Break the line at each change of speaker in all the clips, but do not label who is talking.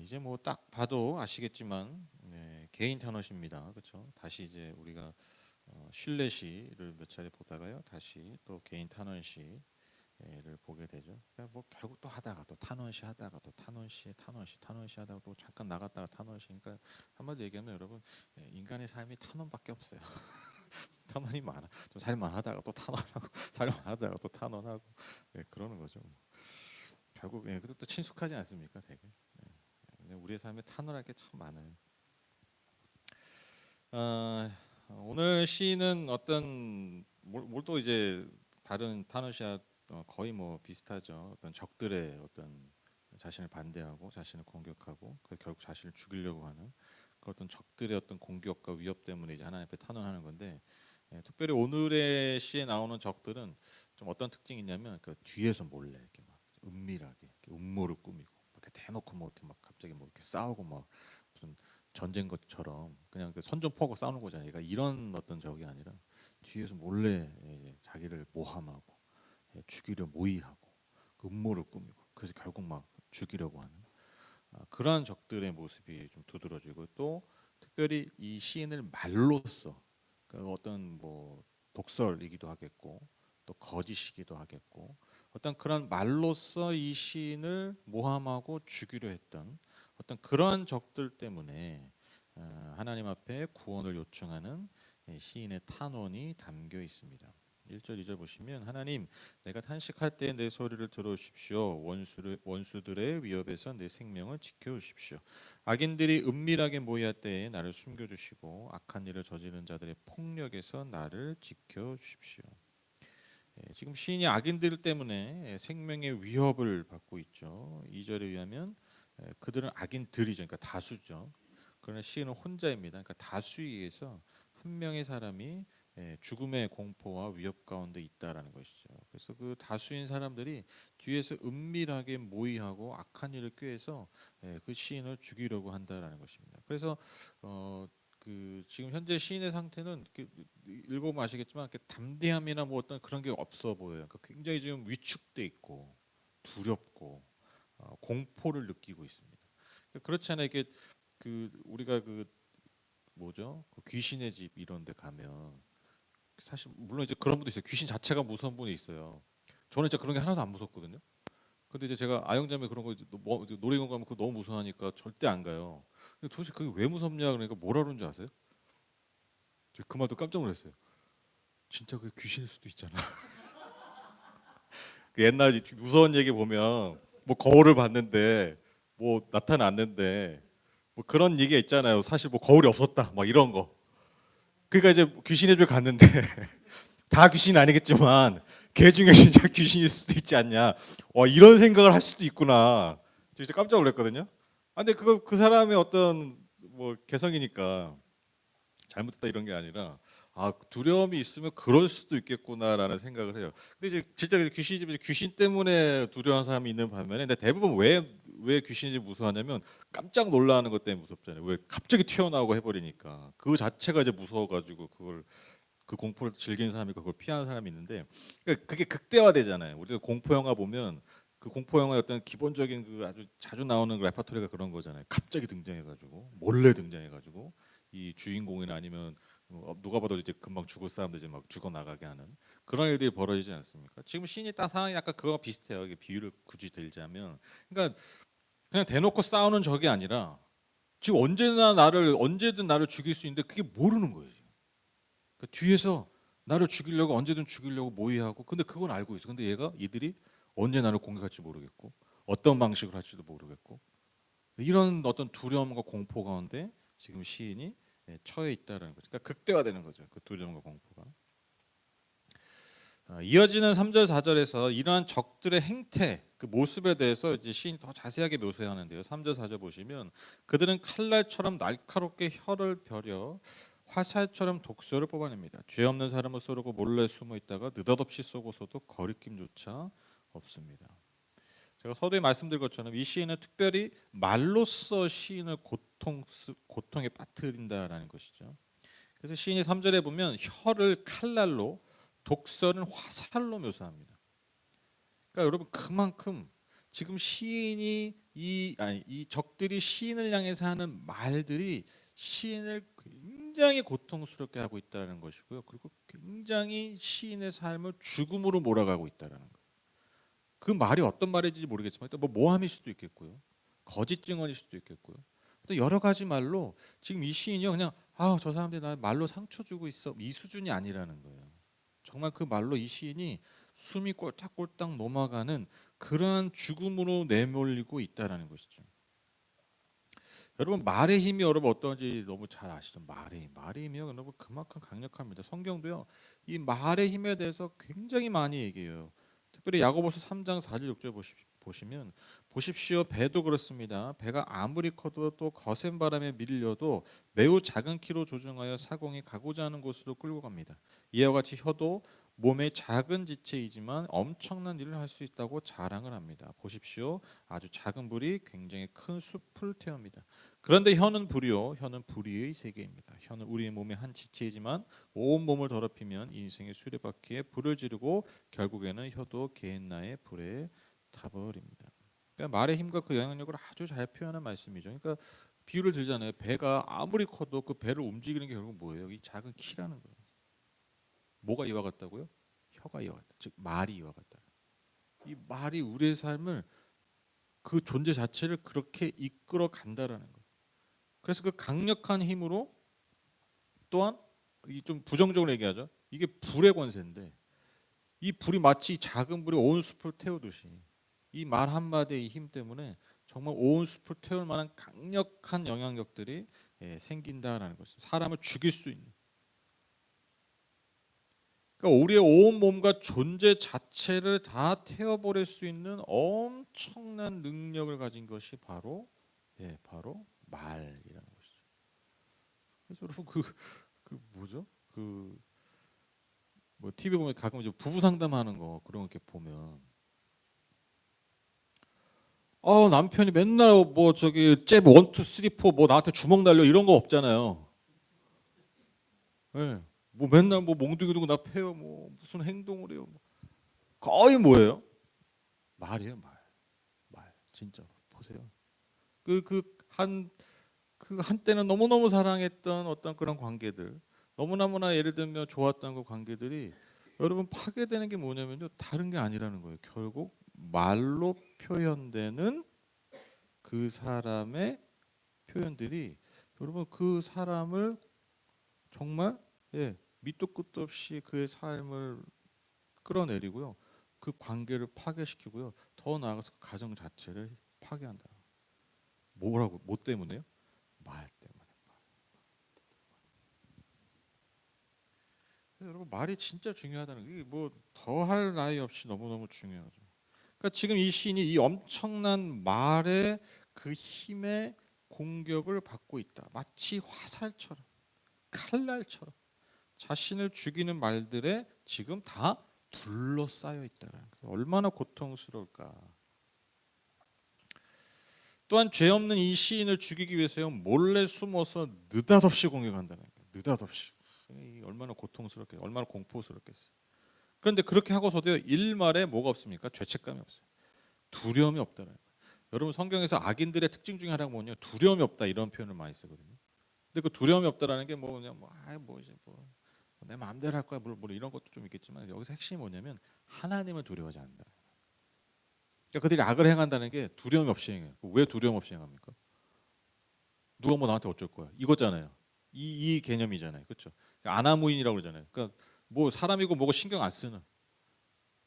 이제 뭐 딱 봐도 아시겠지만 개인 탄원시입니다. 그렇죠? 다시 이제 우리가 신뢰시를 몇 차례 보다가요, 다시 또 개인 탄원시를 보게 되죠. 그러니까 뭐 결국 또 하다가 또 탄원시 하다가 또 탄원시 하다가 또 잠깐 나갔다가 탄원시. 그러니까 한마디 얘기하면 여러분, 인간의 삶이 탄원밖에 없어요. 탄원이 많아. 좀 살만하다가 또 탄원하고 살만하다가 또 탄원하고, 그러는 거죠. 결국 그것도 또 친숙하지 않습니까, 되게. 우리의 삶에 탄원할 게 참 많아요. 오늘 시는 어떤 뭘 또 이제 다른 탄원시와 거의 뭐 비슷하죠. 어떤 적들의 어떤 자신을 반대하고 자신을 공격하고 결국 자신을 죽이려고 하는 그 어떤 적들의 어떤 공격과 위협 때문에 이제 하나님 앞에 탄원하는 건데, 특별히 오늘의 시에 나오는 적들은 좀 어떤 특징이 있냐면 그 뒤에서 몰래 이렇게 막 은밀하게 이렇게 음모를 꾸미고 이렇게 대놓고 뭐 이렇게 막 갑자기 뭐 이렇게 싸우고 막 무슨 전쟁 것처럼 그냥 그 선전포고 싸우는 거잖아요. 그러니까 이런 어떤 적이 아니라 뒤에서 몰래 자기를 모함하고 죽이려 모의하고 그 음모를 꾸미고 그래서 결국 막 죽이려고 하는 그러한 적들의 모습이 좀 두드러지고, 또 특별히 이 시인을 말로써 그 어떤 뭐 독설이기도 하겠고 또 거짓이기도 하겠고 어떤 그런 말로써 이 시인을 모함하고 죽이려 했던 어떤 그러한 적들 때문에 하나님 앞에 구원을 요청하는 시인의 탄원이 담겨 있습니다. 1절 2절 보시면, 하나님, 내가 탄식할 때 내 소리를 들어주십시오. 원수들의 위협에서 내 생명을 지켜주십시오. 악인들이 은밀하게 모이할 때에 나를 숨겨주시고 악한 일을 저지른 자들의 폭력에서 나를 지켜주십시오. 지금 시인이 악인들 때문에 생명의 위협을 받고 있죠. 2절에 의하면 그들은 악인들이죠. 그러니까 다수죠. 그러나 시인은 혼자입니다. 그러니까 다수에 의해서 한 명의 사람이 죽음의 공포와 위협 가운데 있다라는 것이죠. 그래서 그 다수인 사람들이 뒤에서 은밀하게 모의하고 악한 일을 꾀해서 그 시인을 죽이려고 한다라는 것입니다. 그래서 그 지금 현재 시인의 상태는 읽어보면 아시겠지만 담대함이나 뭐 어떤 그런 게 없어 보여요. 그러니까 굉장히 지금 위축돼 있고 두렵고 공포를 느끼고 있습니다. 그렇잖아요. 이게 그 우리가 그 뭐죠? 그 귀신의 집 이런 데 가면 사실 물론 이제 그런 분도 있어요. 귀신 자체가 무서운 분이 있어요. 저는 진짜 그런 게 하나도 안 무섭거든요. 근데 이제 제가 아영자매 그런 거 이제 뭐 놀이공원 가면 그거 너무 무서워하니까 절대 안 가요. 근데 도대체 그게 왜 무섭냐 그러니까 뭐라 그러는 줄 아세요? 저 그 말도 깜짝 놀랐어요. 진짜 그게 귀신일 수도 있잖아. 그 옛날 무서운 얘기 보면 뭐 거울을 봤는데 뭐 나타났는데 뭐 그런 얘기가 있잖아요. 사실 뭐 거울이 없었다 막 이런 거. 그러니까 이제 귀신의 집에 갔는데 다 귀신이 아니겠지만 걔 중에 진짜 귀신일 수도 있지 않냐. 이런 생각을 할 수도 있구나. 저 진짜 깜짝 놀랐거든요. 근데 그거 그 사람의 어떤 뭐 개성이니까 잘못했다 이런 게 아니라 두려움이 있으면 그럴 수도 있겠구나라는 생각을 해요. 근데 이제 진짜 귀신 집에서 귀신 때문에 두려워하는 사람이 있는 반면에, 근데 대부분 왜 귀신이 무서워하냐면 깜짝 놀라는 것 때문에 무섭잖아요. 왜 갑자기 튀어나오고 해버리니까 그 자체가 이제 무서워가지고 그걸 그 공포를 즐기는 사람이 그걸 피하는 사람이 있는데, 그러니까 그게 극대화되잖아요. 우리가 공포 영화 보면 그 공포 영화의 어떤 기본적인 그 아주 자주 나오는 그 레퍼토리가 그런 거잖아요. 갑자기 등장해가지고 몰래 등장해가지고 이 주인공이나 아니면 누가 봐도 이제 금방 죽을 사람들 이제 막 죽어 나가게 하는 그런 일들이 벌어지지 않습니까? 지금 신이 딱 상황이 약간 그거와 비슷해요. 이게 비유를 굳이 들자면, 그러니까 그냥 대놓고 싸우는 적이 아니라 지금 언제든 나를 죽일 수 있는데 그게 모르는 거예요. 그 뒤에서 나를 죽이려고 언제든 죽이려고 모의하고, 근데 그건 알고 있어. 근데 이들이 언제 나를 공격할지 모르겠고 어떤 방식으로 할지도 모르겠고 이런 어떤 두려움과 공포 가운데 지금 시인이 처해 있다라는 거죠. 그러니까 극대화되는 거죠. 그 두려움과 공포가. 이어지는 3절 4절에서 이러한 적들의 행태, 그 모습에 대해서 이제 시인이 더 자세하게 묘사하는데요. 3절 4절 보시면, 그들은 칼날처럼 날카롭게 혀를 벼려 화살처럼 독소를 뽑아냅니다. 죄 없는 사람을 쏘르고 몰래 숨어 있다가 느닷없이 쏘고서도 거리낌조차 없습니다. 제가 서두에 말씀드린 것처럼 이 시인은 특별히 말로써 시인을 고통에 빠뜨린다라는 것이죠. 그래서 시인이 3절에 보면 혀를 칼날로, 독서는 화살로 묘사합니다. 그러니까 여러분, 그만큼 지금 시인이 이 적들이 시인을 향해서 하는 말들이 시인을 굉장히 고통스럽게 하고 있다는 것이고요. 그리고 굉장히 시인의 삶을 죽음으로 몰아가고 있다는 거예요. 그 말이 어떤 말인지 모르겠지만 일단 뭐 모함일 수도 있겠고요. 거짓 증언일 수도 있겠고요. 또 여러 가지 말로 지금 이 시인이 그냥 저 사람들이 나 말로 상처 주고 있어 이 수준이 아니라는 거예요. 정말 그 말로 이 시인이 숨이 꼴딱꼴딱 넘어가는 그러한 죽음으로 내몰리고 있다라는 것이죠. 여러분 말의 힘이 여러분 어떤지 너무 잘 아시죠? 말의 힘이요 여러분 그만큼 강력합니다. 성경도요 이 말의 힘에 대해서 굉장히 많이 얘기해요. 특별히 야고보서 3장 4절 6절 보시면 보십시오. 배도 그렇습니다. 배가 아무리 커도 또 거센 바람에 밀려도 매우 작은 키로 조종하여 사공이 가고자 하는 곳으로 끌고 갑니다. 이와 같이 혀도 몸의 작은 지체이지만 엄청난 일을 할 수 있다고 자랑을 합니다. 보십시오. 아주 작은 불이 굉장히 큰 숲을 태웁니다. 그런데 혀는 불이요. 혀는 불의의 세계입니다. 혀는 우리의 몸의 한 지체이지만 온 몸을 더럽히면 인생의 수레바퀴에 불을 지르고 결국에는 혀도 개인나의 불에 타버립니다. 그러니까 말의 힘과 그 영향력을 아주 잘 표현한 말씀이죠. 그러니까 비유를 들잖아요. 배가 아무리 커도 그 배를 움직이는 게 결국 뭐예요? 이 작은 키라는 거예요. 뭐가 이와 같다고요? 혀가 이와 같다. 즉 말이 이와 같다. 이 말이 우리의 삶을 그 존재 자체를 그렇게 이끌어 간다라는 거예요. 그래서 그 강력한 힘으로 또한 이 좀 부정적으로 얘기하죠. 이게 불의 권세인데 이 불이 마치 작은 불이 온 숲을 태우듯이 이 말 한마디의 힘 때문에 정말 온 숲을 태울 만한 강력한 영향력들이 생긴다라는 것이죠. 사람을 죽일 수 있는. 그러니까 우리의 온 몸과 존재 자체를 다 태워버릴 수 있는 엄청난 능력을 가진 것이 바로 말이라는 것이죠. 그래서 여러분 그 뭐죠? 그 뭐 TV 보면 가끔 이제 부부 상담하는 거 그런 거 이렇게 보면 남편이 맨날 뭐 저기 잽 1, 2, 3, 4 뭐 나한테 주먹 날려 이런 거 없잖아요. 예. 뭐 맨날 뭐 몽둥이 들고 나 패요. 뭐 무슨 행동을 해요. 거의 뭐예요? 말이에요, 말. 말. 진짜 보세요. 그 한때는 너무너무 사랑했던 어떤 그런 관계들. 너무나무나 예를 들면 좋았던 그 관계들이 여러분 파괴되는 게 뭐냐면요. 다른 게 아니라는 거예요. 결국 말로 표현되는 그 사람의 표현들이 여러분 그 사람을 정말 밑도 끝도 없이 그의 삶을 끌어내리고요. 그 관계를 파괴시키고요. 더 나아가서 그 가정 자체를 파괴한다. 뭐라고? 뭐 때문에요? 말 때문에. 여러분 말이 진짜 중요하다는 게 뭐 더할 나위 없이 너무너무 중요하죠. 그러니까 지금 이 시인이 이 엄청난 말의 그 힘의 공격을 받고 있다. 마치 화살처럼 칼날처럼 자신을 죽이는 말들에 지금 다 둘러싸여 있다는 거예요. 얼마나 고통스러울까. 또한 죄 없는 이 시인을 죽이기 위해서요 몰래 숨어서 느닷없이 공격한다는 거예요. 느닷없이. 얼마나 고통스럽게, 얼마나 공포스럽겠어요. 그런데 그렇게 하고서도 일말에 뭐가 없습니까? 죄책감이 없어요. 두려움이 없다는 거예요. 여러분 성경에서 악인들의 특징 중에 하나가 뭐냐? 두려움이 없다 이런 표현을 많이 쓰거든요. 근데 그 두려움이 없다라는 게 뭐냐? 뭐 이제 뭐 내 마음대로 할 거야. 뭐 이런 것도 좀 있겠지만 여기서 핵심이 뭐냐면 하나님을 두려워하지 않는다. 그러니까 그들이 악을 행한다는 게 두려움 없이 행해요. 왜 두려움 없이 행합니까? 누가 뭐 나한테 어쩔 거야? 이거잖아요. 이 개념이잖아요. 그렇죠? 아나무인이라고 그러잖아요. 그러니까 뭐 사람이고 뭐고 신경 안 쓰는.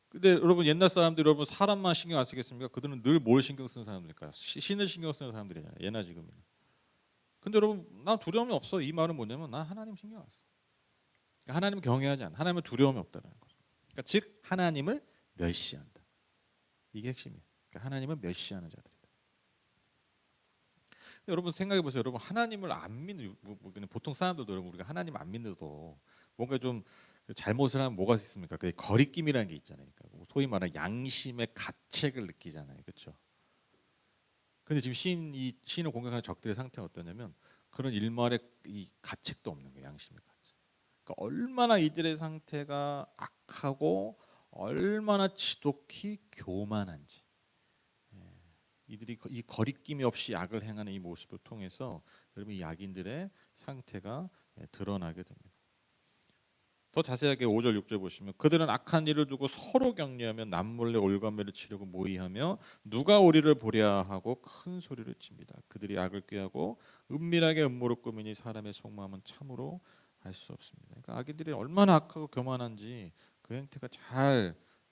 근데 여러분 옛날 사람들이 여러분 사람만 신경 안 쓰겠습니까? 그들은 늘 뭘 신경 쓰는 사람들일까요? 신을 신경 쓰는 사람들이잖아요. 예나 지금이나. 근데 여러분 난 두려움이 없어. 이 말은 뭐냐면 난 하나님 신경 안 써. 그러니까 하나님 경외하지 않아. 하나님은 두려움이 없다는 거죠. 그러니까 즉 하나님을 멸시한다. 이게 핵심이에요. 그러니까 하나님을 멸시하는 자들이다. 여러분 생각해 보세요. 여러분 하나님을 안 믿는 보통 사람들도 여러분 우리가 하나님 안 믿어도 뭔가 좀 잘못을 하면 뭐가 있습니까? 그 거리낌이라는 게 있잖아요. 그러니까 소위 말하는 양심의 가책을 느끼잖아요. 그렇죠? 근데 지금 시인을 공격하는 적들의 상태가 어떠냐면 그런 일말의 이 가책도 없는 거예요. 양심의 가책. 그러니까 얼마나 이들의 상태가 악하고 얼마나 지독히 교만한지. 이들이 이 거리낌이 없이 악을 행하는 이 모습을 통해서 여러분 이 악인들의 상태가 드러나게 됩니다. 더 자세하게 5절 6절 보시면 그들은 악한 일을 두고 서로 격려하며 남몰래 올가매를 치려고 모의하며 누가 우리를 보랴 하고 큰 소리를 칩니다. 그들이 악을 꾀하고 은밀하게 음모를 꾸미니 사람의 속마음은 참으로 알 수 없습니다. 그러니까 악인들이 얼마나 악하고 교만한지 그 행태가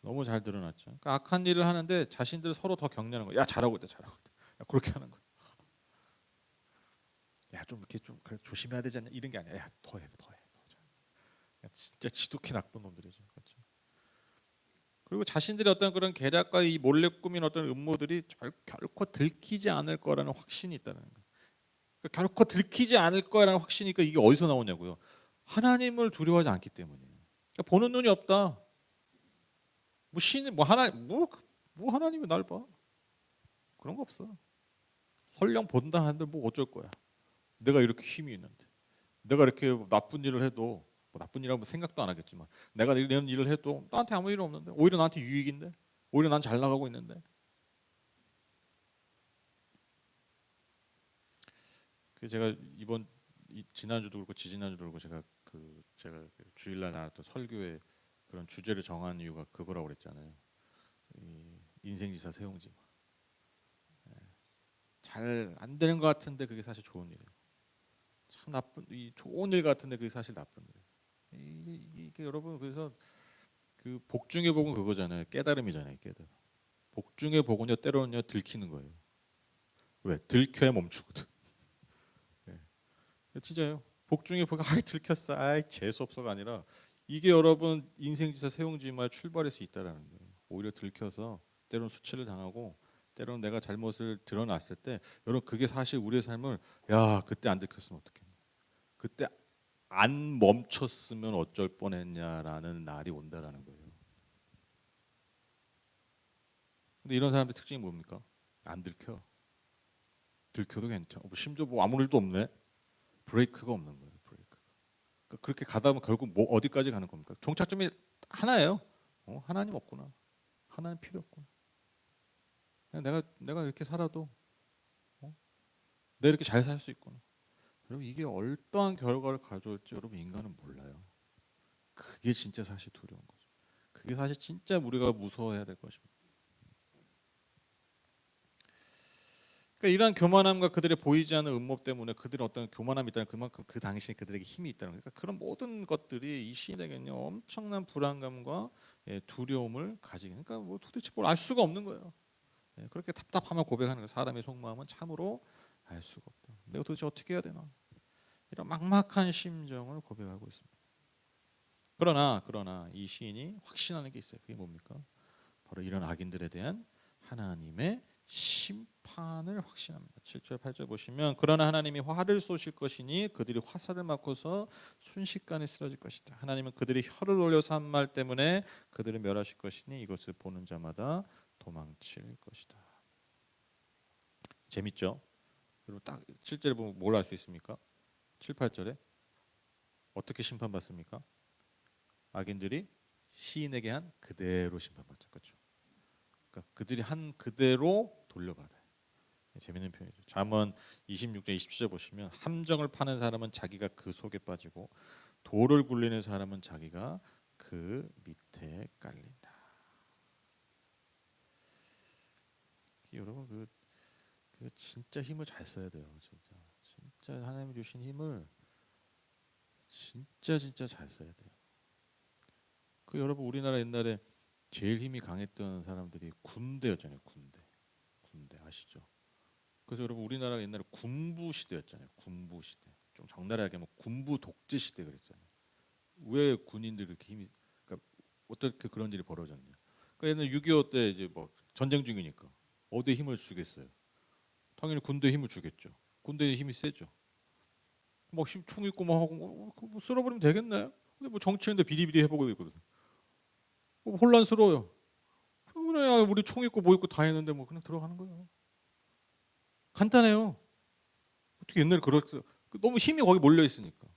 너무 잘 드러났죠. 그러니까 악한 일을 하는데 자신들 서로 더 격려하는 거야. 야 잘하고 있다, 잘하고 있다. 야, 그렇게 하는 거야. 야 좀 이렇게 좀 그래, 조심해야 되지 않냐 이런 게 아니야. 야 더해, 더해, 더 잘. 진짜 지독히 나쁜 놈들이죠. 그렇죠? 그리고 자신들의 어떤 그런 계략과 이 몰래 꾸민 어떤 음모들이 결코 들키지 않을 거라는 확신이 있다는 거예요. 그러니까 결코 들키지 않을 거라는 확신이니까 이게 어디서 나오냐고요. 하나님을 두려워하지 않기 때문이에요. 그러니까 보는 눈이 없다. 뭐 신이 뭐 하나님이 날 봐. 그런 거 없어. 설령 본다 하는데 뭐 어쩔 거야. 내가 이렇게 힘이 있는데, 내가 이렇게 나쁜 일을 해도 뭐 나쁜 일이라고 생각도 안 하겠지만 내가 이런 일을 해도 나한테 아무 일 없는데 오히려 나한테 유익인데 오히려 난 잘 나가고 있는데. 그 제가 지난주도 그렇고 지지난주도 그렇고 제가 주일날 나왔던 설교에 그런 주제를 정한 이유가 그거라고 그랬잖아요. 이 인생지사 세용지 잘 안 되는 것 같은데 그게 사실 좋은 일이에요. 참 나쁜 이 좋은 일 같은데 그게 사실 나쁜 일이에요. 이게 여러분 그래서 그 복 중의 복은 그거잖아요. 깨달음이잖아요. 깨달음. 복 중의 복은요 때로는요 들키는 거예요. 왜? 들켜야 멈추거든. 예. 진짜요. 복 중의 복이 들켰어. 재수 없어가 아니라 이게 여러분 인생지사 세용지마의 출발일 수 있다라는 거예요. 오히려 들켜서 때로는 수치를 당하고 때로는 내가 잘못을 드러났을 때 여러분 그게 사실 우리의 삶을 야 그때 안 들켰으면 어떡했냐. 그때 안 멈췄으면 어쩔 뻔했냐라는 날이 온다라는 거예요. 근데 이런 사람들 특징이 뭡니까? 안 들켜. 들켜도 괜찮아. 심지어 뭐 아무 일도 없네. 브레이크가 없는 거예요. 브레이크. 그러니까 그렇게 가다 보면 결국 뭐 어디까지 가는 겁니까? 종착점이 하나예요. 하나님 없구나. 하나님 필요 없구나. 그냥 내가 이렇게 살아도 내가 이렇게 잘 살 수 있구나. 여러분 이게 어떠한 결과를 가져올지 여러분 인간은 몰라요. 그게 진짜 사실 두려운 거죠. 그게 사실 진짜 우리가 무서워해야 될 것입니다. 그러니까 이러한 교만함과 그들의 보이지 않는 음모 때문에 그들의 어떤 교만함이 있다는 그만큼 그 당시에 그들에게 힘이 있다는 거예요. 그러니까 그런 모든 것들이 이 시인에게는요 엄청난 불안감과 두려움을 가지게. 그러니까 뭐 도대체 뭘 알 수가 없는 거예요. 그렇게 답답하며 고백하는 거예요. 사람의 속마음은 참으로 알 수가 없다. 내가 도대체 어떻게 해야 되나? 이런 막막한 심정을 고백하고 있습니다. 그러나 이 시인이 확신하는 게 있어요. 그게 뭡니까? 바로 이런 악인들에 대한 하나님의 심판을 확신합니다. 7절 8절 보시면 그러나 하나님이 화를 쏘실 것이니 그들이 화살을 맞고서 순식간에 쓰러질 것이다. 하나님은 그들이 혀를 올려서 한 말 때문에 그들을 멸하실 것이니 이것을 보는 자마다 도망칠 것이다. 재밌죠? 여러분 딱 7절에 보면 뭘 알 수 있습니까? 7, 8절에 어떻게 심판받습니까? 악인들이 시인에게 한 그대로 심판받죠. 그렇죠? 그러니까 그들이 한 그대로 돌려받아요. 재밌는 표현이죠. 잠언 26장 27절 보시면 함정을 파는 사람은 자기가 그 속에 빠지고 돌을 굴리는 사람은 자기가 그 밑에 깔린다. 여러분 그 진짜 힘을 잘 써야 돼요. 진짜 하나님이 주신 힘을 진짜 잘 써야 돼요. 그 여러분 우리나라 옛날에 제일 힘이 강했던 사람들이 군대였잖아요. 군대 아시죠? 그래서 여러분 우리나라가 옛날에 군부 시대였잖아요. 군부 시대. 좀 적나라하게 하면 군부 독재 시대 그랬잖아요. 왜 군인들이 그렇게 힘이 그러니까 어떻게 그런 일이 벌어졌냐? 그러니까 옛날 6.25 때 이제 뭐 전쟁 중이니까 어디에 힘을 주겠어요? 당연히 군대에 힘을 주겠죠. 군대의 힘이 세죠. 총 있고 뭐 하고 뭐 쓸어버리면 되겠네. 근데 뭐 정치인들 비리비리 해보고 있거든. 혼란스러워요. 그래 우리 총 있고 뭐 있고 다 했는데 뭐 그냥 들어가는 거예요. 간단해요. 어떻게 옛날에 그랬어? 너무 힘이 거기 몰려 있으니까.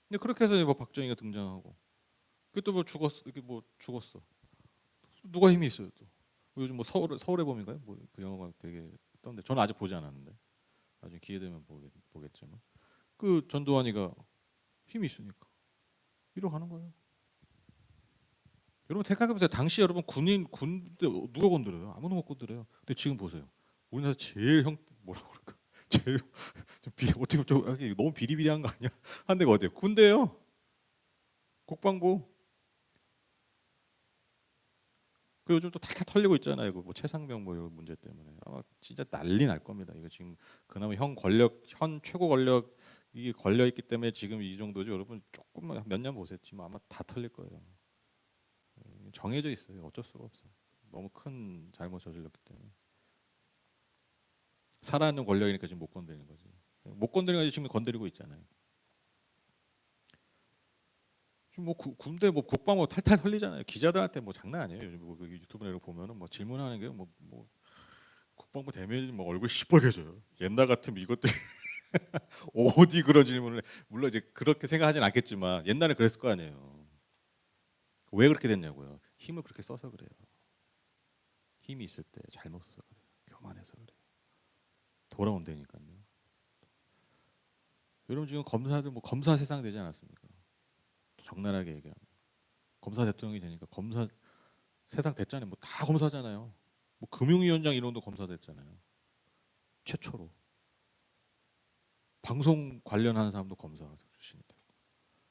근데 그렇게 해서 뭐 박정희가 등장하고, 그게 또 뭐 죽었어. 이게 뭐 죽었어. 누가 힘이 있어요 또? 요즘 뭐 서울의 봄인가요? 뭐 그 영화가 되게 떴는데 저는 아직 보지 않았는데 나중에 기회 되면 보겠지만 그 전두환이가 힘이 있으니까 이러 가는 거예요. 여러분 생각해보세요. 당시 여러분 군대 누가 건드려요? 아무도 못 건드려요. 근데 지금 보세요. 우리나라 제일 뭐라고 그럴까? 제일 어떻게 좀 너무 비리비리한 거 아니야? 한 데가 어디예요? 군대예요. 국방부. 그 요즘 또 탈탈 털리고 있잖아요. 그 뭐 최상병 뭐 이런 문제 때문에 아마 진짜 난리 날 겁니다. 이거 지금 그나마 현 최고 권력 이게 걸려 있기 때문에 지금 이 정도죠. 여러분 조금만 몇 년 보세요. 지금 아마 다 털릴 거예요. 정해져 있어요. 어쩔 수가 없어요. 너무 큰 잘못 저질렀기 때문에 살아있는 권력이니까 지금 못 건드리는 거지. 못 건드리는 거지 지금 건드리고 있잖아요. 지금 뭐 군대 뭐 국방부 탈탈 털리잖아요. 기자들한테 뭐 장난 아니에요. 요즘 뭐 유튜브 이런 거 보면은 뭐 질문하는 게 뭐 국방부 대면 뭐 얼굴 시뻘개져요. 옛날 같으면 이것들이 어디 그런 질문을 물론 이제 그렇게 생각하진 않겠지만 옛날에 그랬을 거 아니에요. 왜 그렇게 됐냐고요. 힘을 그렇게 써서 그래요. 힘이 있을 때 잘못 써서 그래요. 교만해서 그래요. 돌아온다니까요. 여러분 지금 검사들 뭐 검사 세상 되지 않았습니까? 적나라하게 얘기하면 검사 대통령이 되니까 검사 세상 됐잖아요. 뭐 다 검사잖아요. 뭐 금융위원장 이론도 검사 됐잖아요. 최초로 방송 관련하는 사람도 검사 출신이 되고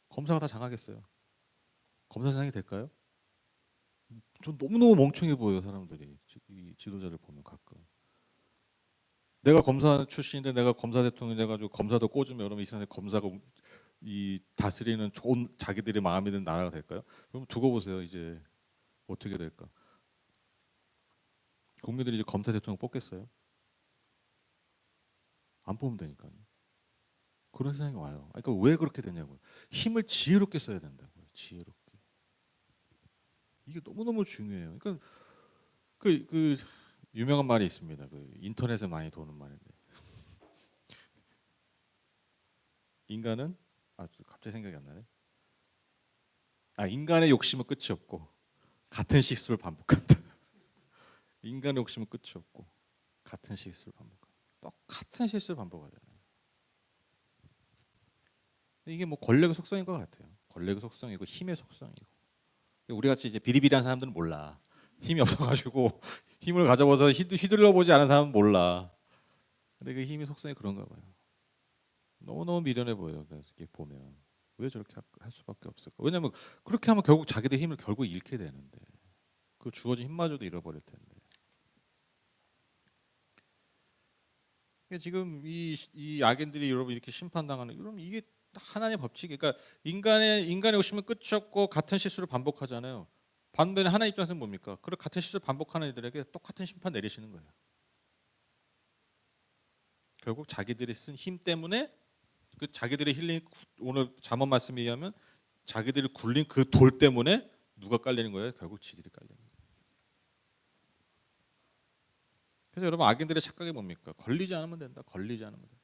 검사가 다 장하겠어요. 검사 세상이 될까요? 전 너무너무 멍청해 보여요 사람들이 이 지도자들 보면 가끔. 내가 검사 출신인데 내가 검사 대통령이 돼가지고 검사도 꽂으면 여러분 이 세상에 검사가 이 다스리는 좋은 자기들의 마음에 드는 나라가 될까요? 그럼 두고 보세요 이제 어떻게 될까? 국민들이 이제 검사 대통령 뽑겠어요? 안 뽑으면 되니까요. 그런 세상이 와요. 그러니까 왜 그렇게 되냐고요. 힘을 지혜롭게 써야 된다고요. 지혜롭게. 이게 너무너무 중요해요. 그러니까 그 유명한 말이 있습니다. 그 인터넷에 많이 도는 말인데 인간은 갑자기 생각이 안 나네. 인간의 욕심은 끝이 없고 같은 실수를 반복한다. 인간의 욕심은 끝이 없고 같은 실수를 반복한다. 똑같은 실수를 반복하잖아요. 이게 뭐 권력의 속성인 것 같아요. 권력의 속성이고 힘의 속성이고. 우리 같이 이제 비리비리한 사람들은 몰라. 힘이 없어가지고 힘을 가져봐서 휘둘러 보지 않은 사람은 몰라. 근데 그 힘의 속성이 그런가 봐요. 너무너무 미련해 보여요. 이렇게 보면 왜 저렇게 할 수밖에 없을까? 왜냐하면 그렇게 하면 결국 자기들 힘을 결국 잃게 되는데 그 주어진 힘마저도 잃어버릴 텐데. 지금 이 악인들이 여러분 이렇게 심판당하는 그럼 이게 하나님의 법칙이 그러니까 인간의 욕심은 끝이 없고 같은 실수를 반복하잖아요. 반면에 하나님 입장에서는 뭡니까? 그런 같은 실수를 반복하는 이들에게 똑같은 심판 내리시는 거예요. 결국 자기들이 쓴 힘 때문에 그 자기들의 힐링 오늘 잠언 말씀에 의하면 자기들이 굴린 그 돌 때문에 누가 깔리는 거예요? 결국 지들이 깔리는 거예요. 그래서 여러분 악인들의 착각이 뭡니까? 걸리지 않으면 된다. 걸리지 않으면 된다.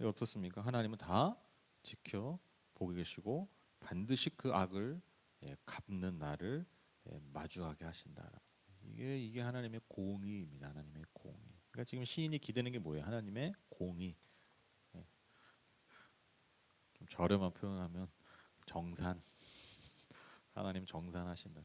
어떻습니까? 하나님은 다 지켜 보고 계시고 반드시 그 악을 갚는 날을 마주하게 하신다. 이게 하나님의 공의입니다. 하나님의 공의. 그러니까 지금 시인이 기대는 게 뭐예요? 하나님의 공의. 예, 좀 저렴한 표현하면 정산. 하나님 정산하신다.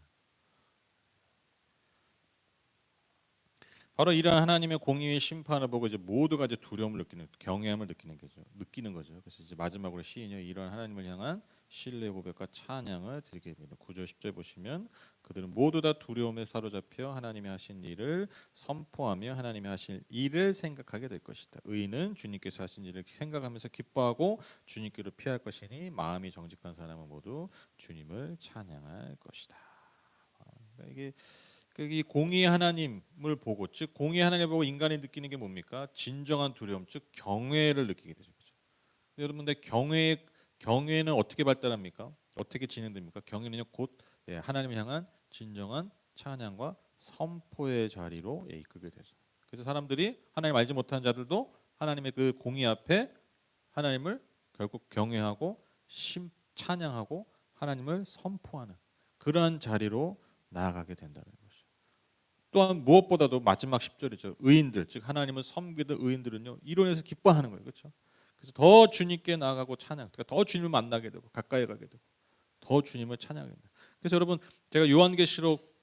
바로 이러한 하나님의 공의의 심판을 보고 이제 모두가 이제 두려움을 느끼는 경외함을 느끼는 거죠. 그래서 이제 마지막으로 시인이 이런 하나님을 향한 신뢰 고백과 찬양을 드리게 됩니다. 9절 10절 보시면 그들은 모두 다 두려움에 사로잡혀 하나님이 하신 일을 선포하며 하나님이 하신 일을 생각하게 될 것이다. 의인은 주님께서 하신 일을 생각하면서 기뻐하고 주님께로 피할 것이니 마음이 정직한 사람은 모두 주님을 찬양할 것이다. 그러니까 이게 이 공의의 하나님을 보고 즉 공의의 하나님을 보고 인간이 느끼는 게 뭡니까? 진정한 두려움 즉 경외를 느끼게 되죠. 그렇죠? 여러분들 경외는 어떻게 발달합니까? 어떻게 진행됩니까? 경외는요 곧 하나님을 향한 진정한 찬양과 선포의 자리로 이끌게 되죠. 그래서 사람들이 하나님 알지 못하는 자들도 하나님의 그 공의 앞에 하나님을 결국 경외하고 찬양하고 하나님을 선포하는 그러한 자리로 나아가게 된다는 거죠. 또한 무엇보다도 마지막 10절이죠. 의인들, 즉 하나님을 섬기던 의인들은요, 이론에서 기뻐하는 거예요. 그렇죠? 그래서 더 주님께 나아가고 찬양, 그러니까 더 주님을 만나게 되고 가까이 가게 되고 더 주님을 찬양해야 돼요. 그래서 여러분, 제가 요한계시록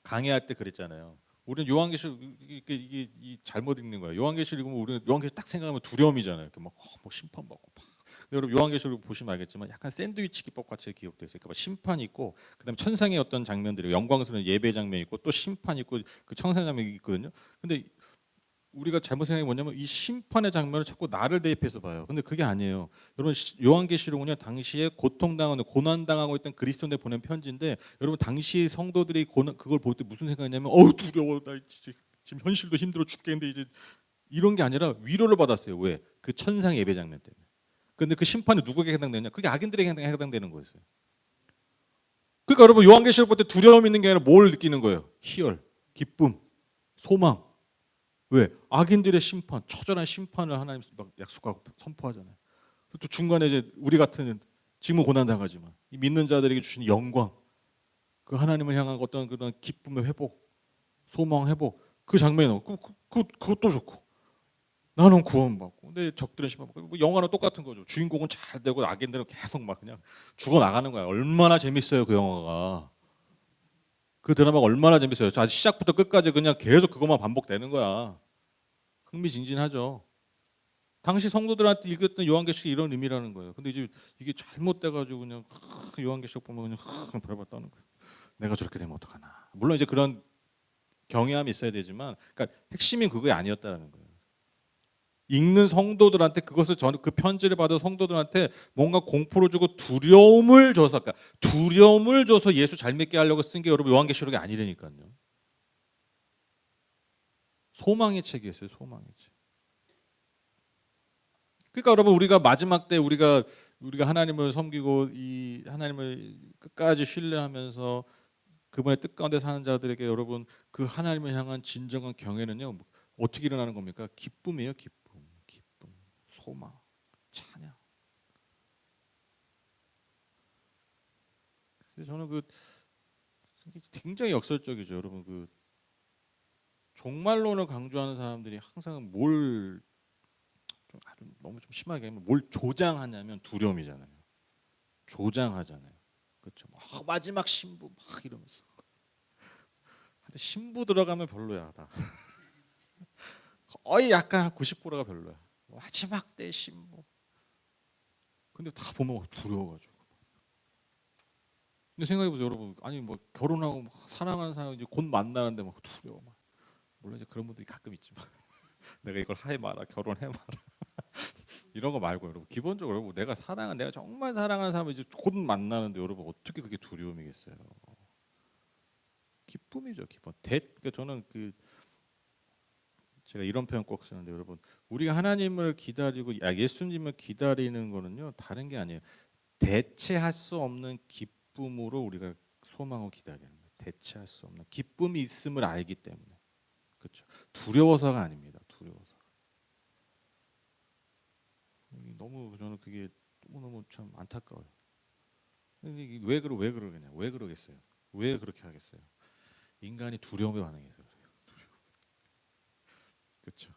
강의할 때 그랬잖아요. 우리는 요한계시록 이게 잘못 읽는 거예요. 요한계시록 읽으면 우리는 요한계시록 딱 생각하면 두려움이잖아요. 이렇게 막 심판받고 막. 여러분 요한계시록 보시면 알겠지만 약간 샌드위치 기법 같이 기억되어 있어요. 그러니까 심판이 있고 그다음에 천상의 어떤 장면들이 영광스러운 예배 장면이 있고 또 심판이 있고 그 청산 장면이 있거든요. 근데 우리가 잘못 생각이 뭐냐면 이 심판의 장면을 자꾸 나를 대입해서 봐요. 근데 그게 아니에요. 여러분 요한계시록은요 당시에 고통당하는 고난당하고 있던 그리스도인들 보낸 편지인데 여러분 당시 성도들이 그걸 볼 때 무슨 생각이냐면 어우 두려워 나 진짜 지금 현실도 힘들어 죽겠는데 이제 이런 게 아니라 위로를 받았어요. 왜? 그 천상 예배 장면 때문에. 근데 그 심판이 누구에게 해당되냐? 그게 악인들에게 해당되는 거였어요. 그러니까 여러분 요한계시록 볼 때 두려움 있는 게 아니라 뭘 느끼는 거예요? 희열, 기쁨, 소망. 왜? 악인들의 심판, 처절한 심판을 하나님 막 약속하고 선포하잖아요. 또 중간에 이제 우리 같은 지금은 고난 당하지만 이 믿는 자들에게 주신 영광, 그 하나님을 향한 어떤 그런 기쁨의 회복, 소망 회복, 그 장면이 나오고 그것도 좋고 나는 구원받고 근데 적들은 심판받고 뭐 영화는 똑같은 거죠. 주인공은 잘 되고 악인들은 계속 막 그냥 죽어 나가는 거야. 얼마나 재밌어요 그 영화가. 그 드라마가 얼마나 재밌어요. 아주 시작부터 끝까지 그냥 계속 그것만 반복되는 거야. 흥미진진하죠. 당시 성도들한테 읽었던 요한계시록이 이런 의미라는 거예요. 근데 이제 이게 잘못돼가지고 그냥 요한계시록 보면 그냥 바라봐 떠는 거예요. 내가 저렇게 되면 어떡하나. 물론 이제 그런 경외함이 있어야 되지만, 그러니까 핵심이 그게 아니었다는 거예요. 읽는 성도들한테 그것을 그 편지를 받은 성도들한테 뭔가 공포를 주고 두려움을 줘서, 그러니까 두려움을 줘서 예수 잘 믿게 하려고 쓴 게 여러분 요한계시록이 아니라니까요. 소망의 책이었어요. 소망의 책. 그러니까 여러분 우리가 마지막 때 우리가 하나님을 섬기고 이 하나님을 끝까지 신뢰하면서 그분의 뜻 가운데 사는 자들에게 여러분 그 하나님을 향한 진정한 경외는요 어떻게 일어나는 겁니까? 기쁨이에요. 기쁨, 소망, 찬양. 그래서 저는 그 굉장히 역설적이죠, 여러분. 그 종말론을 강조하는 사람들이 항상 뭘 아주 너무 좀 심하게 하면 뭘 조장하냐면 두려움이잖아요. 조장하잖아요. 그렇죠. 마지막 신부 막 이러면서. 근데 신부 들어가면 별로야 다. 거의 약간 90%가 별로야. 마지막 때 신부. 근데 다 보면 두려워가지고. 근데 생각해보세요, 여러분. 아니 뭐 결혼하고 막 사랑하는 사람 이제 곧 만나는데 막 두려워. 막. 물론 이제 그런 분들이 가끔 있지만 내가 이걸 해 마라, 결혼해 마라. 이런 거 말고 여러분 기본적으로 여러분 내가 정말 사랑하는 사람을 이제 곧 만나는데 여러분 어떻게 그게 두려움이겠어요? 기쁨이죠, 기쁨. 그러니까 저는 그 제가 이런 표현 꼭 쓰는데 여러분 우리가 하나님을 기다리고 예수님을 기다리는 거는요 다른 게 아니에요. 대체할 수 없는 기쁨으로 우리가 소망을 기다리는 거예요. 대체할 수 없는 기쁨이 있음을 알기 때문에 그렇죠. 두려워서가 아닙니다. 두려워서. 너무 저는 그게 너무 참 안타까워요. 왜 그러겠냐? 왜 그러겠어요? 왜 그렇게 하겠어요? 인간이 두려움에 반응해서 그래요. 그렇죠.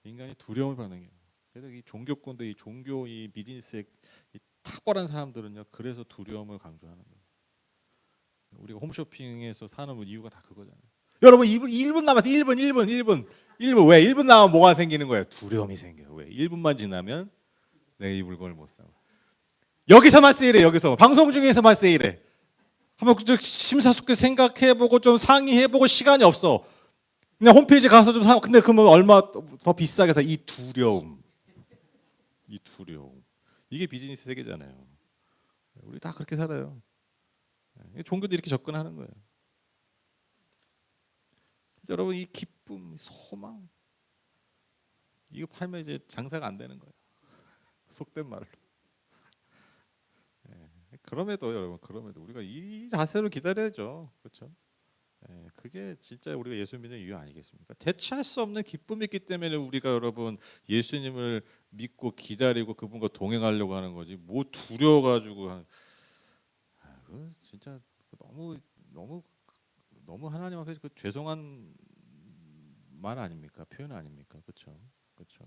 인간이 두려움을 반응해요. 그래서 이 종교권도 이 종교 이 비즈니스의 이 탁월한 사람들은요. 그래서 두려움을 강조하는 거예요. 우리가 홈쇼핑에서 사는 이유가 다 그거잖아요. 여러분 1분 남았어. 1분 왜? 1분 남으면 뭐가 생기는 거예요? 두려움이 생겨요. 왜? 1분만 지나면 내가 이 물건을 못 사. 여기서만 세일해. 여기서 방송 중에서만 세일해. 한번 심사숙고 생각해보고 좀 상의해보고 시간이 없어. 그냥 홈페이지 가서 좀 사. 근데 그러면 얼마 더 비싸게 사? 이 두려움. 이게 비즈니스 세계잖아요. 우리 다 그렇게 살아요. 종교도 이렇게 접근하는 거예요. 그래서 여러분 이 기쁨, 소망 이거 팔면 이제 장사가 안 되는 거예요. 속된 말로. 그럼에도 여러분 그럼에도 우리가 이 자세로 기다려야죠. 그렇죠? 그게 진짜 우리가 예수 믿는 이유 아니겠습니까? 대체할 수 없는 기쁨이 있기 때문에 우리가 여러분 예수님을 믿고 기다리고 그분과 동행하려고 하는 거지. 뭐 두려워가지고 그 진짜 너무 너무 하나님 앞에서 그 죄송한 말 아닙니까? 표현 아닙니까? 그렇죠? 그렇죠?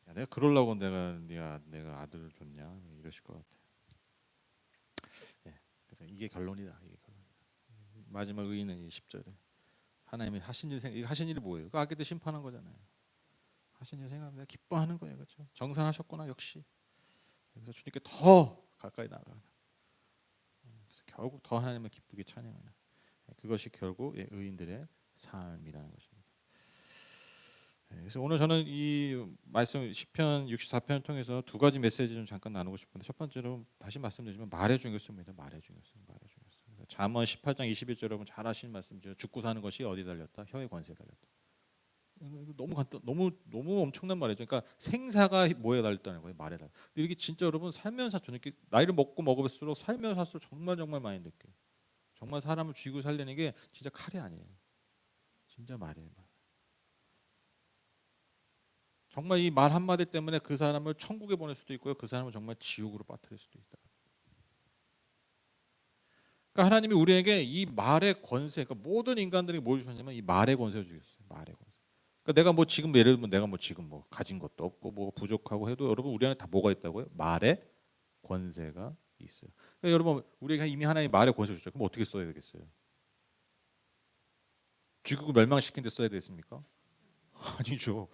야, 내가 그러려고 내가 아들을 줬냐? 이러실 것 같아. 예. 그래서 이게 결론이다. 이게 결론이다. 마지막 의인은 이 10절에 하나님이 하신 일 이거 하신 일이 뭐예요? 그 아기들 심판한 거잖아요. 하신 일 생각하면 내가 기뻐하는 거예요. 그렇죠? 정산하셨구나 역시. 그래서 주님께 더 가까이 나아가는. 그래서 결국 더 하나님을 기쁘게 찬양하는. 그것이 결국 의인들의 삶이라는 것입니다. 그래서 오늘 저는 이 말씀 시편 64편을 통해서 두 가지 메시지 좀 잠깐 나누고 싶은데 첫 번째로 다시 말씀드리지만 말의 중요성입니다. 말의 중요성. 잠언 18장 21절 여러분 잘 아시는 말씀이죠. 죽고 사는 것이 어디 달렸다? 혀의 권세에 달렸다. 이거 너무 간단, 너무 엄청난 말이죠. 그러니까 생사가 뭐에 달렸다는 거예요. 말에 달려. 근데 이게 진짜 여러분 살면서 저는 이렇게 나이를 먹을수록 살면서 살수록 정말 많이 느껴요. 정말 사람을 쥐고 살리는 게 진짜 칼이 아니에요. 진짜 말이에요. 말. 정말 이 말 한마디 때문에 그 사람을 천국에 보낼 수도 있고요. 그 사람을 정말 지옥으로 빠뜨릴 수도 있다. 그러니까 하나님이 우리에게 이 말의 권세, 그러니까 모든 인간들이 뭘 주셨냐면 이 말의 권세를 주셨어요. 말의 권세. 그러니까 내가 뭐 지금 예를 들면 내가 뭐 지금 뭐 가진 것도 없고 뭐 부족하고 해도 여러분 우리 안에 다 뭐가 있다고요? 말의 권세가 있어요. 그러니까 여러분 우리가 이미 하나님 말의 권세를 주셨죠. 그럼 어떻게 써야 되겠어요? 죽이고 멸망시킨 데 써야 되겠습니까? 아니죠.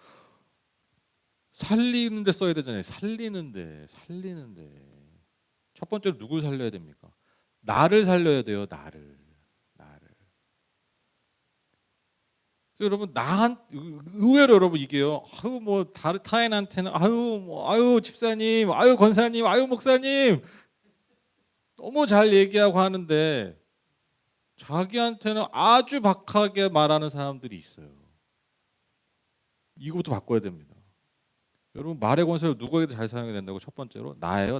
살리는 데 써야 되잖아요. 살리는데. 첫 번째로 누굴 살려야 됩니까? 나를 살려야 돼요. 나를. 여러분 의외로 여러분 이게요. 아유 뭐 다른 타인한테는 아유 집사님, 아유 권사님, 아유 목사님 너무 잘 얘기하고 하는데 자기한테는 아주 박하게 말하는 사람들이 있어요. 이것도 바꿔야 됩니다. 여러분 말의 권세를 누구에게도 잘 사용해야 된다고 첫 번째로 나예요.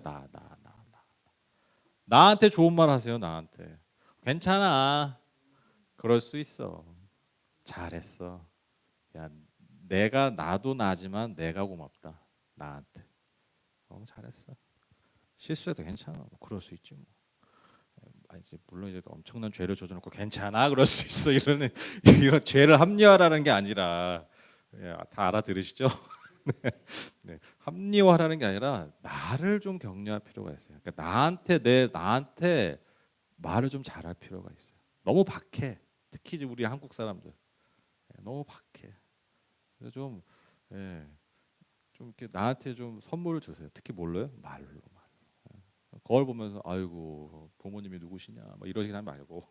나한테 좋은 말 하세요. 나한테 괜찮아. 그럴 수 있어. 잘했어. 야, 내가 나도 나지만 내가 고맙다. 나한테. 잘했어. 실수해도 괜찮아. 뭐 그럴 수 있지 뭐. 이제 물론 이제 엄청난 죄를 저져놓고 괜찮아. 그럴 수 있어. 이런 죄를 합리화라는 게 아니라 다 알아들으시죠? 네. 합리화라는 게 아니라 나를 좀 격려할 필요가 있어요. 그러니까 나한테 말을 좀 잘할 필요가 있어요. 너무 박해. 특히 이제 우리 한국 사람들. 너무 박해. 그래서 좀 이렇게 나한테 좀 선물을 주세요. 특히 뭘로요? 말로. 거울 보면서 아이고 부모님이 누구시냐 뭐 이러긴 하지 말고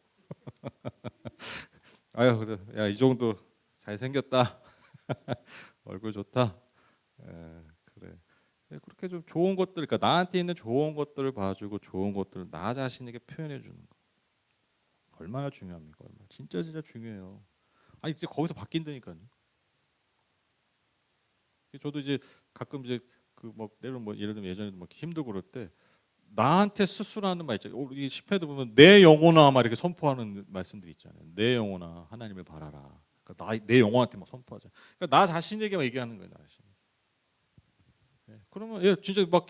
아유 그래 야이 정도 잘 생겼다 얼굴 좋다 그래 그렇게 좀 좋은 것들 그러니까 나한테 있는 좋은 것들을 봐주고 좋은 것들을 나 자신에게 표현해 주는 거 얼마나 중요합니까? 진짜 중요해요. 아니 이제 거기서 바뀐다니까요. 저도 이제 가끔 이제 그 뭐 예를 들면 예전에도 막 힘들고 그럴 때 나한테 스스로 하는 말 있잖아요. 우리 시편에도 보면 내 영혼아 막 이렇게 선포하는 말씀들이 있잖아요. 내 영혼아 하나님을 바라라. 그러니까 내 영혼한테 막 선포하자. 그러니까 나 자신에게만 얘기하는 거예요. 나 자신. 그러면 진짜 막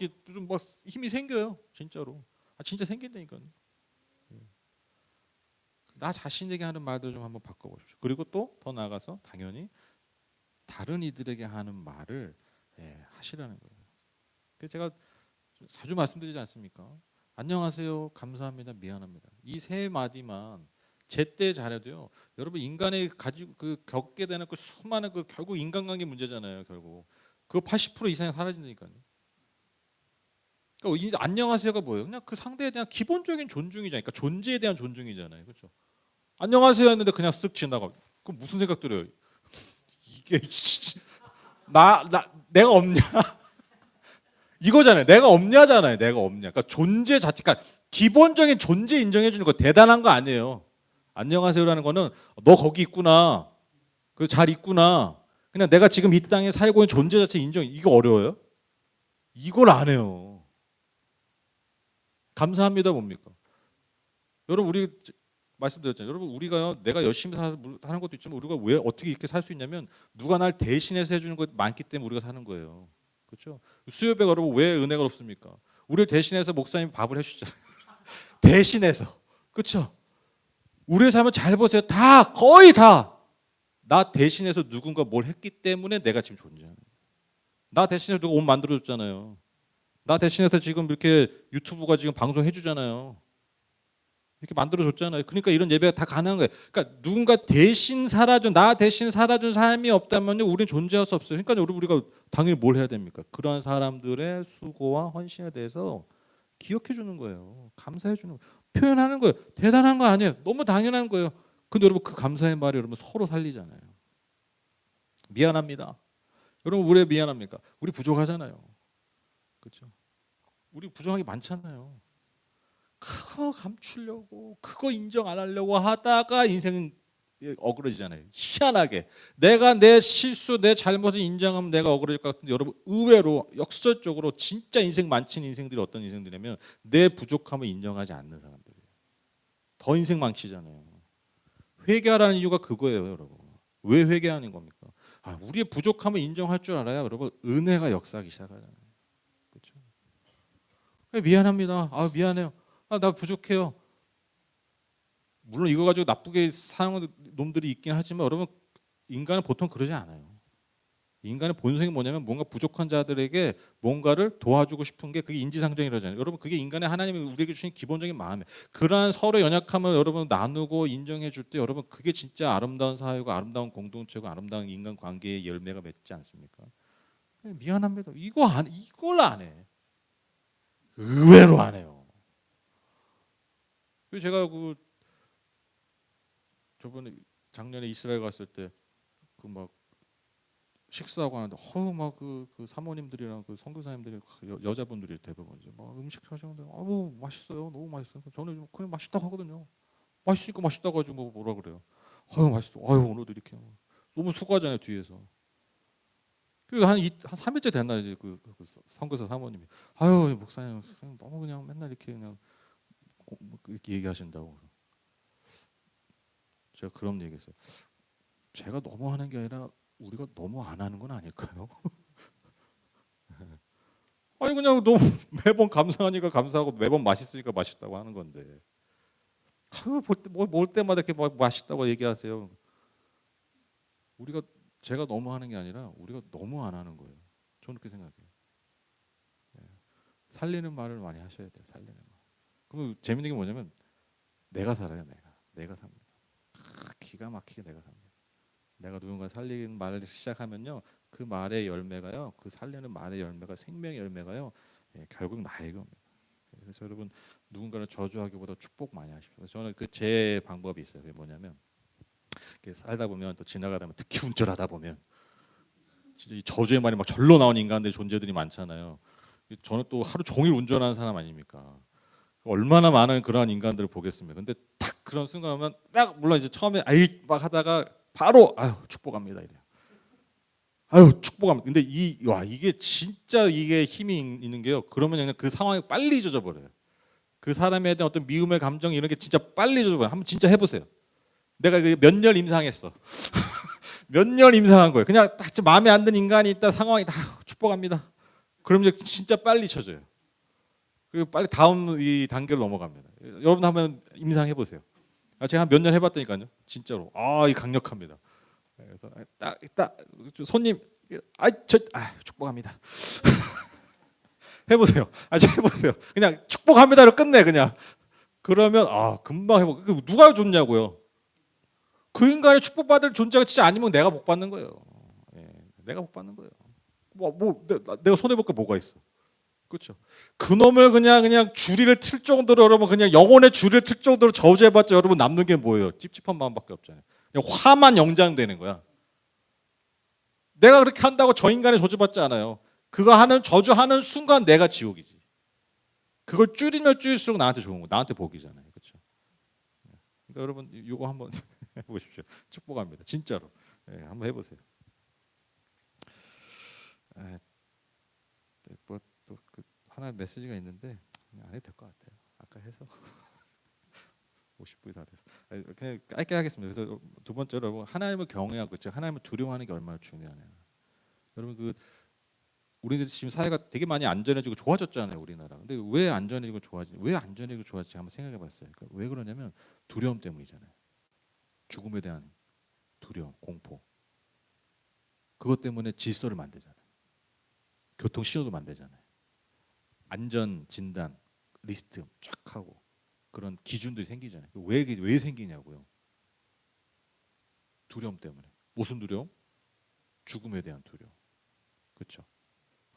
힘이 생겨요. 진짜로. 진짜 생긴다니까요. 나 자신에게 하는 말들 좀 한번 바꿔보십시오. 그리고 또 더 나아가서 당연히 다른 이들에게 하는 말을 하시라는 거예요. 그래서 제가 자주 말씀드리지 않습니까? 안녕하세요, 감사합니다, 미안합니다. 이 세 마디만 제때 잘해도요. 여러분 인간의 가지고 겪게 되는 그 수많은 결국 인간관계 문제잖아요. 결국 그 80% 이상이 사라진다니까요. 그러니까 이 안녕하세요가 뭐예요? 그냥 그 상대에 대한 기본적인 존중이잖아요. 그러니까 존재에 대한 존중이잖아요. 그렇죠? 안녕하세요 했는데 그냥 쓱 지나가. 그럼 무슨 생각 들어요? 이게 내가 없냐? 이거잖아요. 내가 없냐잖아요. 내가 없냐. 그러니까 존재 자체, 그러니까 기본적인 존재 인정해 주는 거 대단한 거 아니에요. 안녕하세요라는 거는 너 거기 있구나. 그 잘 있구나. 그냥 내가 지금 이 땅에 살고 있는 존재 자체 인정. 이거 어려워요? 이걸 안 해요. 감사합니다 뭡니까? 여러분 우리 말씀드렸잖아요. 여러분 우리가요. 내가 열심히 사는 것도 있지만 우리가 왜 어떻게 이렇게 살 수 있냐면 누가 날 대신해서 해주는 것 많기 때문에 우리가 사는 거예요. 그렇죠? 수요배가 여러분 왜 은혜가 없습니까? 우리를 대신해서 목사님 밥을 해주잖아요. 대신해서. 그렇죠? 우리의 삶을 잘 보세요. 다 거의 다 나 대신해서 누군가 뭘 했기 때문에 내가 지금 존재하는 거예요. 나 대신해서 누가 옷 만들어줬잖아요. 나 대신해서 지금 이렇게 유튜브가 지금 방송해 주잖아요. 이렇게 만들어줬잖아요. 그러니까 이런 예배가 다 가능한 거예요. 그러니까 누군가 대신 살아준, 나 대신 살아준 삶이 없다면요, 우리는 존재할 수 없어요. 그러니까 우리가 당연히 뭘 해야 됩니까? 그러한 사람들의 수고와 헌신에 대해서 기억해 주는 거예요. 감사해 주는 거예요. 표현하는 거예요. 대단한 거 아니에요. 너무 당연한 거예요. 근데 여러분 그 감사의 말이 여러분 서로 살리잖아요. 미안합니다. 여러분 우리 왜 미안합니까? 우리 부족하잖아요. 그렇죠? 우리 부족한 게 많잖아요. 그거 감추려고, 그거 인정 안 하려고 하다가 인생은 어그러지잖아요. 희한하게 내가 내 실수, 내 잘못을 인정하면 내가 어그러질 것 같은데, 여러분 의외로 역설적으로 진짜 인생 망친 인생들이 어떤 인생들이냐면 내 부족함을 인정하지 않는 사람들이에요. 더 인생 망치잖아요. 회개하라는 이유가 그거예요, 여러분. 왜 회개하는 겁니까? 우리의 부족함을 인정할 줄 알아야 여러분 은혜가 역사하기 시작하잖아요. 그렇죠? 미안합니다. 미안해요. 나 부족해요. 물론 이거 가지고 나쁘게 사용하는 놈들이 있긴 하지만 여러분 인간은 보통 그러지 않아요. 인간의 본성이 뭐냐면 뭔가 부족한 자들에게 뭔가를 도와주고 싶은 게 그게 인지상정이라잖아요. 여러분 그게 인간의 하나님이 우리에게 주신 기본적인 마음이에요. 그러한 서로 연약함을 여러분 나누고 인정해 줄 때 여러분 그게 진짜 아름다운 사회고 아름다운 공동체고 아름다운 인간 관계의 열매가 맺지 않습니까? 미안합니다. 이걸 안 해. 의외로 안 해요. 제가 저번에 작년에 이스라엘 갔을 때 막 식사하고 하는데 그 사모님들이랑 그 선교사님들이 여자분들이 대부분 이제 막 음식 하시는데 맛있어요. 너무 맛있어요. 저는 그냥 맛있다고 하거든요. 맛있으니까 맛있다고 하지 뭐라 그래요. 맛있어. 오늘도 이렇게 너무 수고하잖아요 뒤에서. 그리고 한 3일째 됐나 이제 그 선교사 사모님이 목사님 너무 그냥 맨날 이렇게 그냥 이렇게 얘기하신다고. 제가 그런 얘기했어요. 제가 너무 하는 게 아니라 우리가 너무 안 하는 건 아닐까요? 그냥 너무 매번 감사하니까 감사하고 매번 맛있으니까 맛있다고 하는 건데 볼 때마다 이렇게 맛있다고 얘기하세요. 제가 너무 하는 게 아니라 우리가 너무 안 하는 거예요. 저는 그렇게 생각해요. 살리는 말을 많이 하셔야 돼요. 살리는 말. 그럼 재밌는 게 뭐냐면 내가 살아요. 내가 삽니다. 기가 막히게 내가 삽니다. 내가 누군가 살리는 말을 시작하면요, 그 말의 열매가요, 그 살리는 말의 열매가 생명의 열매가요, 결국 나에게 옵니다. 그래서 여러분 누군가를 저주하기보다 축복 많이 하십시오. 저는 제 방법이 있어요. 그게 뭐냐면 살다 보면 또 지나가다 보면 특히 운전하다 보면 진짜 이 저주의 말이 막 절로 나오는 인간들 존재들이 많잖아요. 저는 또 하루 종일 운전하는 사람 아닙니까? 얼마나 많은 그러한 인간들을 보겠습니까? 근데 탁 그런 순간 오면 딱 물론 이제 처음에 막 하다가 바로 축복합니다 이래요. 축복합니다. 근데 이게 진짜 이게 힘이 있는 게요. 그러면 그냥 그 상황이 빨리 잊어져버려요. 그 사람에 대한 어떤 미움의 감정 이런 게 진짜 빨리 잊어져버려요. 한번 진짜 해보세요. 내가 몇 년 임상했어. 몇 년 임상한 거예요. 그냥 딱 마음에 안 드는 인간이 있다 상황이 다 축복합니다. 그럼 이제 진짜 빨리 쳐져요. 그리고 빨리 다음 이 단계로 넘어갑니다. 여러분 한번 임상해 보세요. 제가 한 몇 년 해봤다니까요. 진짜로. 이 강력합니다. 그래서 딱 손님 축복합니다. 해보세요. 해보세요. 그냥 축복합니다로 끝내 그냥. 그러면 금방 해보. 누가 줬냐고요. 그 인간의 축복받을 존재가 진짜 아니면 내가 복 받는 거예요. 내가 복 받는 거예요. 내가 손해 볼 게 뭐가 있어? 그렇죠. 그놈을 그냥 주리를 틀 정도로 여러분 그냥 영혼의 주리를 틀 정도로 저주해봤자 여러분 남는 게 뭐예요? 찝찝한 마음밖에 없잖아요. 그냥 화만 연장되는 거야. 내가 그렇게 한다고 저 인간의 저주받지 않아요. 그거 하는 저주하는 순간 내가 지옥이지. 그걸 줄이면 줄일수록 나한테 좋은 거, 나한테 복이잖아요. 그렇죠. 그러니까 여러분 이거 한번 해보십시오. 축복합니다. 진짜로. 한번 해보세요. 그 하나 메시지가 있는데 안 해도 될 것 같아요. 아까 해서 50분이 다 돼서 그냥 짧게 하겠습니다. 그래서 두 번째로 여러분 하나님을 경외하고 즉 하나님을 두려워하는 게 얼마나 중요하냐. 여러분 우리 지금 사회가 되게 많이 안전해지고 좋아졌잖아요, 우리나라. 근데 왜 안전해지고 좋아지지? 왜 안전해지고 좋아지지? 한번 생각해봤어요. 그러니까 왜 그러냐면 두려움 때문이잖아요. 죽음에 대한 두려움, 공포. 그것 때문에 질서를 만들잖아요. 교통 신호도 만들잖아요. 안전 진단 리스트 쫙 하고 그런 기준들이 생기잖아요. 왜 생기냐고요. 두려움 때문에. 무슨 두려움? 죽음에 대한 두려움. 그렇죠.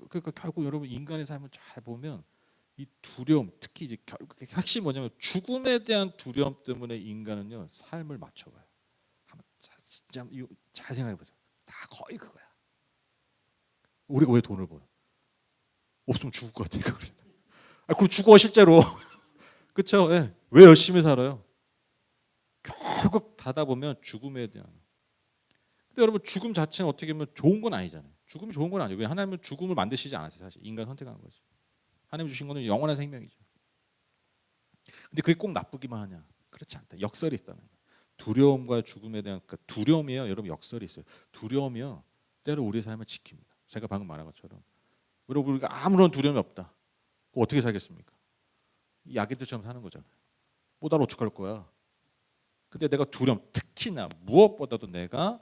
그러니까 결국 여러분 인간의 삶을 잘 보면 이 두려움, 특히 이제 결국 핵심이 뭐냐면 죽음에 대한 두려움 때문에 인간은요 삶을 맞춰가요. 한번 진짜 잘 생각해 보세요. 다 거의 그거야. 우리가 왜 돈을 벌어? 없으면 죽을 것 같으니까 그러잖아요. 그리고 죽어 실제로. 그렇죠. 예. 왜 열심히 살아요? 결국 다다 보면 죽음에 대한. 근데 여러분 죽음 자체는 어떻게 보면 좋은 건 아니잖아요. 죽음이 좋은 건 아니에요. 왜 하나님은 죽음을 만드시지 않았어요. 사실 인간 선택한 거죠. 하나님 주신 거는 영원한 생명이죠. 근데 그게 꼭 나쁘기만 하냐? 그렇지 않다. 역설이 있다는 거예요. 두려움과 죽음에 대한 그러니까 두려움이요, 여러분 역설이 있어요. 두려움이요, 때로 우리의 삶을 지킵니다. 제가 방금 말한 것처럼, 여러분 우리가 아무런 두려움이 없다. 그거 어떻게 살겠습니까? 이 아기들처럼 사는 거잖아요. 뭐 날 어떡할 거야? 근데 내가 두려움, 특히나 무엇보다도 내가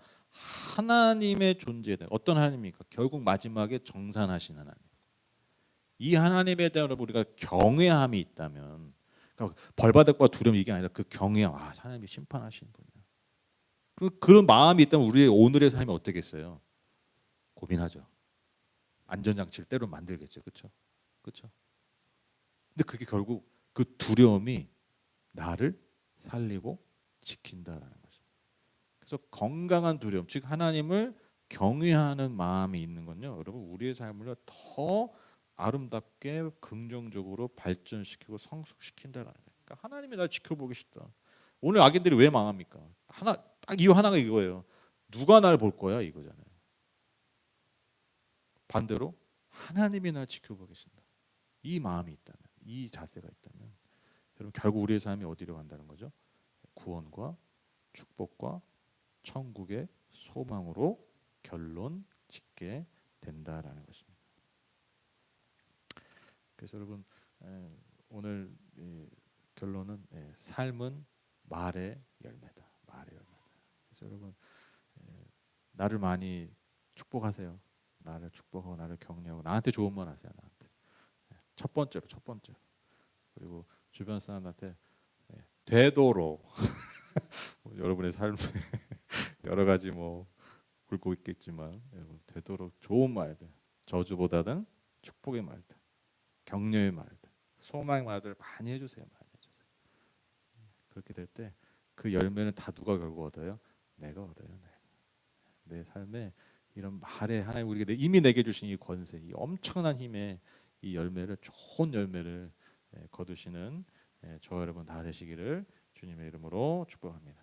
하나님의 존재에 대한 어떤 하나님입니까? 결국 마지막에 정산하신 하나님. 이 하나님에 대한 우리가 경외함이 있다면, 그러니까 벌받을 거와 두려움 이게 아니라 그 경외함, 아 하나님이 심판하시는 분이야. 그런 마음이 있다면 우리의 오늘의 삶이 어떻겠어요? 고민하죠. 안전장치를 때로 만들겠죠, 그렇죠? 그렇죠? 근데 그게 결국 그 두려움이 나를 살리고 지킨다라는 거죠. 그래서 건강한 두려움, 즉 하나님을 경외하는 마음이 있는 건요, 여러분 우리의 삶을 더 아름답게 긍정적으로 발전시키고 성숙시킨다라는 거예요. 그러니까 하나님이 날 지켜보기 싶다. 오늘 아기들이 왜 망합니까? 하나 딱 이유 하나가 이거예요. 누가 날 볼 거야 이거잖아요. 반대로 하나님이 날 지켜보고 계신다. 이 마음이 있다면, 이 자세가 있다면, 여러분 결국 우리의 삶이 어디로 간다는 거죠? 구원과 축복과 천국의 소망으로 결론 짓게 된다라는 것입니다. 그래서 여러분 오늘 결론은 삶은 말의 열매다. 말의 열매다. 그래서 여러분 나를 많이 축복하세요. 나를 축복하고 나를 격려하고 나한테 좋은 말 하세요. 나한테. 첫 번째로. 그리고 주변 사람한테 되도록 여러분의 삶에 여러 가지 뭐 굴고 있겠지만 여러분 되도록 좋은 말들, 저주보다는 축복의 말들, 격려의 말들, 소망의 말들 많이 해주세요. 많이 해주세요. 그렇게 될 때 그 열매는 다 누가 결국 얻어요? 내가 얻어요. 내 삶에 이런 말에 하나님 우리에게 이미 내게 주신 이 권세, 이 엄청난 힘의 이 열매를, 좋은 열매를 거두시는 저와 여러분 다 되시기를 주님의 이름으로 축복합니다.